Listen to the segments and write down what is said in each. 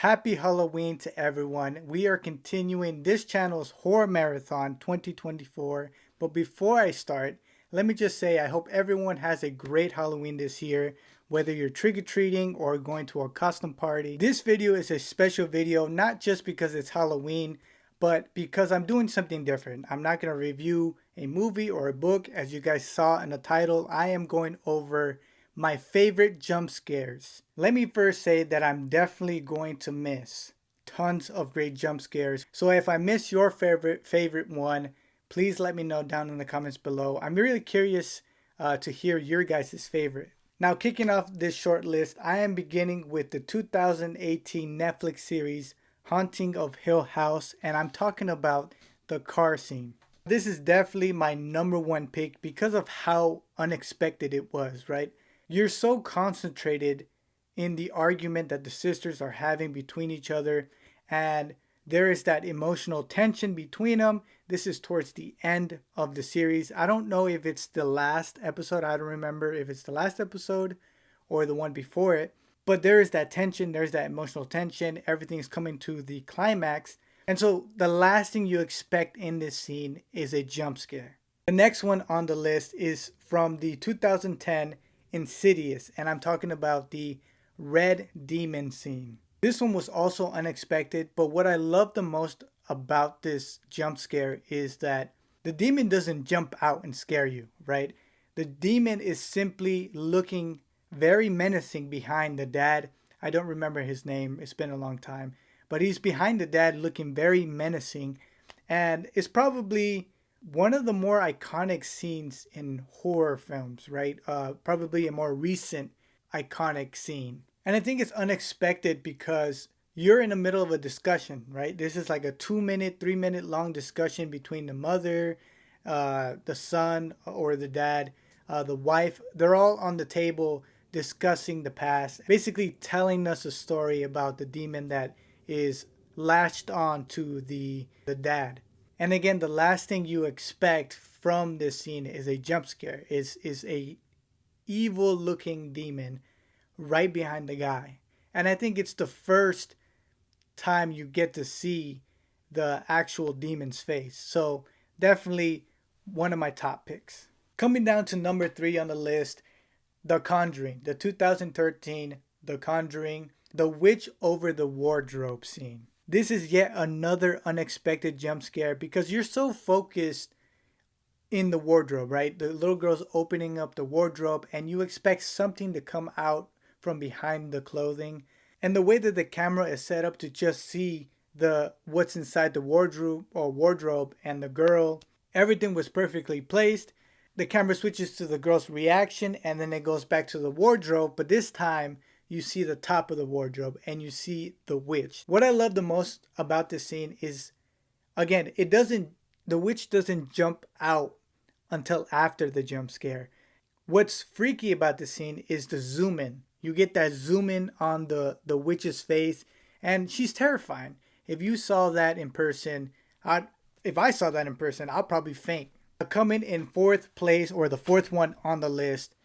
Happy Halloween to everyone. We are continuing this channel's Horror Marathon 2024. But before I start, let me just say I hope everyone has a great Halloween this year, whether you're trick-or-treating or going to a costume party. This video is a special video, not just because it's Halloween, but because I'm doing something different. I'm not going to review a movie or a book. As you guys saw in the title, I am going over my favorite jump scares. Let me first say that I'm definitely going to miss tons of great jump scares. So if I miss your favorite one, please let me know down in the comments below. I'm really curious to hear your guys' favorite. Now, kicking off this short list, I am beginning with the 2018 Netflix series Haunting of Hill House, and I'm talking about the car scene. This is definitely my number one pick because of how unexpected it was, right? You're so concentrated in the argument that the sisters are having between each other, and there is that emotional tension between them. This is towards the end of the series. I don't know if it's the last episode. I don't remember if it's the last episode or the one before it, but there is that tension. There's that emotional tension. Everything's coming to the climax. And so the last thing you expect in this scene is a jump scare. The next one on the list is from the 2010 Insidious, and I'm talking about the red demon scene. This one was also unexpected, but what I love the most about this jump scare is that the demon doesn't jump out and scare you, right? The demon is simply looking very menacing behind the dad. I don't remember his name, it's been a long time, but he's behind the dad looking very menacing, and it's probably one of the more iconic scenes in horror films, right? Probably a more recent iconic scene. And I think it's unexpected because you're in the middle of a discussion, right? This is like a 2-minute, 3-minute long discussion between the mother, the son, or the dad, the wife. They're all on the table discussing the past, basically telling us a story about the demon that is latched on to the dad. And again, the last thing you expect from this scene is a jump scare. Is a evil looking demon right behind the guy. And I think it's the first time you get to see the actual demon's face. So definitely one of my top picks. Coming down to number 3 on the list, The Conjuring, the 2013 The Conjuring, the witch over the wardrobe scene. This is yet another unexpected jump scare because you're so focused in the wardrobe, right? The little girl's opening up the wardrobe and you expect something to come out from behind the clothing. And the way that the camera is set up to just see what's inside the wardrobe and the girl, everything was perfectly placed. The camera switches to the girl's reaction and then it goes back to the wardrobe, but this time you see the top of the wardrobe and you see the witch. What I love the most about this scene is, again, the witch doesn't jump out until after the jump scare. What's freaky about this scene is the zoom in. You get that zoom in on the witch's face and she's terrifying. If you saw that in person, if I saw that in person, I'll probably faint. Coming in 4th place, or the 4th one on the list,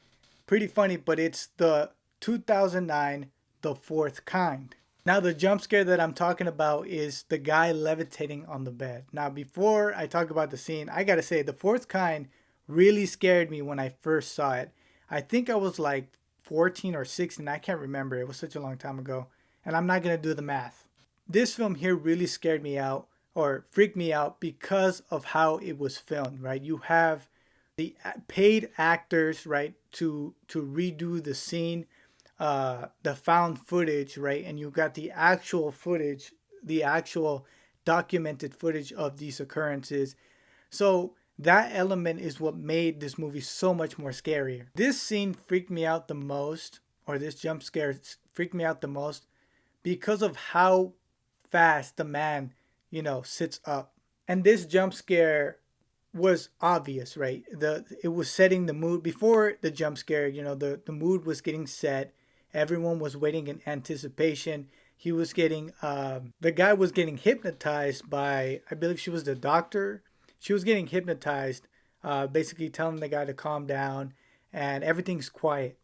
pretty funny, but it's the 2009 The Fourth Kind. Now the jump scare that I'm talking about is the guy levitating on the bed. Now before I talk about the scene, I gotta say The Fourth Kind really scared me when I first saw it. I think I was like 14 or 16, I can't remember, it was such a long time ago, and I'm not gonna do the math. This film here really scared me out, or freaked me out, because of how it was filmed, right? You have the paid actors, right, to redo the scene, the found footage, right, and you got the actual footage, the actual documented footage of these occurrences. So that element is what made this movie so much more scarier. This scene freaked me out the most, or this jump scare freaked me out the most, because of how fast the man, sits up. And this jump scare was obvious, right? It was setting the mood before the jump scare. The mood was getting set. Everyone was waiting in anticipation. He was getting the guy was getting hypnotized by, I believe she was the doctor. She was getting hypnotized, basically telling the guy to calm down, and everything's quiet.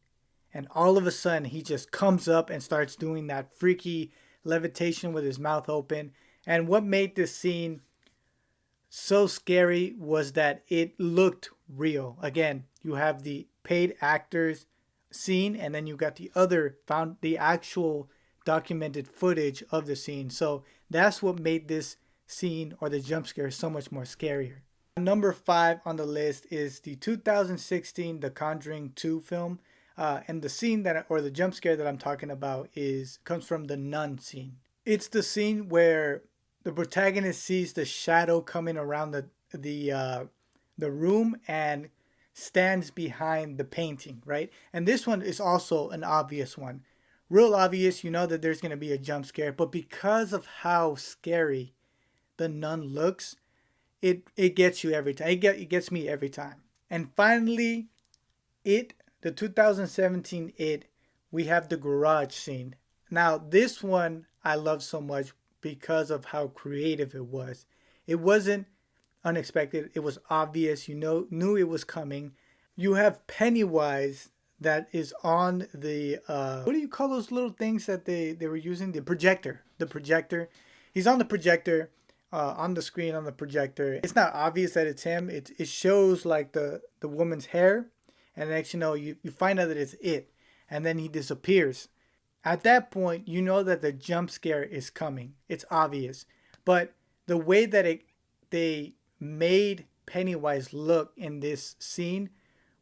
And all of a sudden he just comes up and starts doing that freaky levitation with his mouth open. And what made this scene so scary was that it looked real. Again, you have the paid actors scene, and then you got the other found the actual documented footage of the scene. So that's what made this scene or the jump scare so much more scarier. Number 5 on the list is the 2016 The Conjuring 2 film. And the scene that, or the jump scare that I'm talking about, comes from the nun scene. It's the scene where the protagonist sees the shadow coming around the room and stands behind the painting, right? And this one is also an obvious one. Real obvious, you know that there's going to be a jump scare, but because of how scary the nun looks, it gets you every time. It gets me every time. And finally, the 2017 we have the garage scene. Now, this one I love so much because of how creative it was. It wasn't unexpected. It was obvious. Knew it was coming. You have Pennywise that is on the what do you call those little things that they were using? The projector. The projector. He's on the projector, on the screen on the projector. It's not obvious that it's him. It shows like the woman's hair, and next you find out that it's it, and then he disappears. At that point, you know that the jump scare is coming. It's obvious. But the way that they made Pennywise look in this scene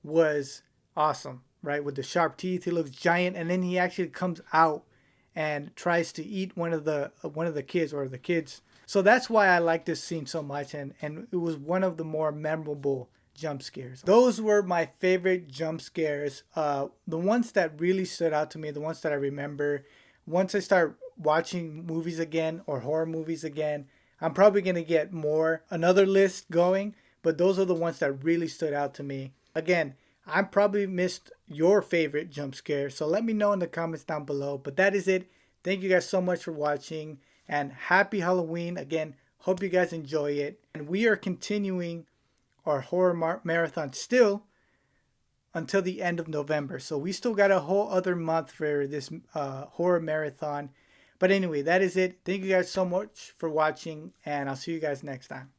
was awesome, right? With the sharp teeth, he looks giant, and then he actually comes out and tries to eat one of the kids or the kids. So that's why I like this scene so much, and it was one of the more memorable jump scares. Those were my favorite jump scares. The ones that really stood out to me, the ones that I remember. Once I start watching movies again or horror movies again, I'm probably going to get another list going, but those are the ones that really stood out to me. Again, I probably missed your favorite jump scare, so let me know in the comments down below. But that is it. Thank you guys so much for watching, and happy Halloween. Again, hope you guys enjoy it. And we are continuing our horror marathon still until the end of November. So we still got a whole other month for this horror marathon. But anyway, that is it. Thank you guys so much for watching, and I'll see you guys next time.